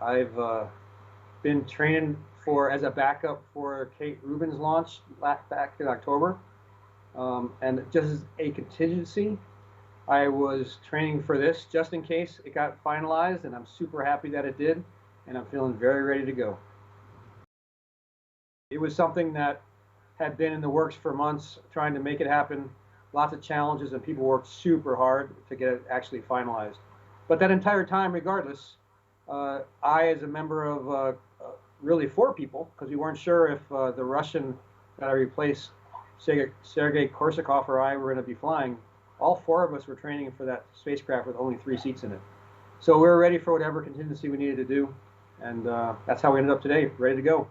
I've been training as a backup for Kate Rubin's launch back in October. And just as a contingency, I was training for this just in case it got finalized, and I'm super happy that it did, and I'm feeling very ready to go. It was something that had been in the works for months, trying to make it happen, lots of challenges, and people worked super hard to get it actually finalized. But that entire time, regardless, I, as a member of really 4 people, because we weren't sure if the Russian that I replaced, Sergei Korsakov, or I were going to be flying, all 4 of us were training for that spacecraft with only 3 seats in it. So we were ready for whatever contingency we needed to do, and that's how we ended up today, ready to go.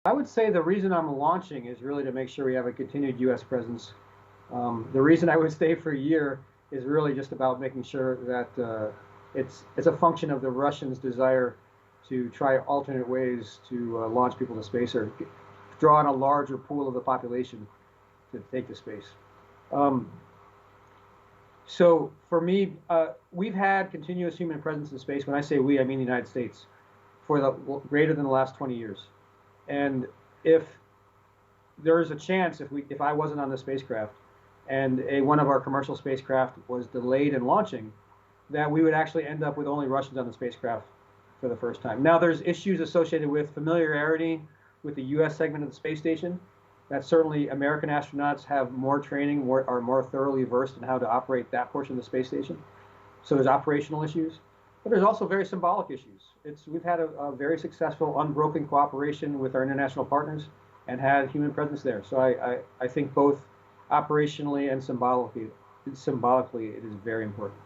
I would say the reason I'm launching is really to make sure we have a continued U.S. presence. The reason I would stay for a year is really just about making sure that it's a function of the Russians' desire to try alternate ways to launch people to space, or draw on a larger pool of the population to take to space. So for me, we've had continuous human presence in space. When I say we, I mean the United States, for greater than the last 20 years. And if there is a chance, if I wasn't on the spacecraft and one of our commercial spacecraft was delayed in launching, that we would actually end up with only Russians on the spacecraft for the first time. Now, there's issues associated with familiarity with the U.S. segment of the space station. That certainly American astronauts have more training, are more thoroughly versed in how to operate that portion of the space station. So there's operational issues, but there's also very symbolic issues. We've had a very successful, unbroken cooperation with our international partners and had human presence there. So I think both operationally and symbolically, it is very important.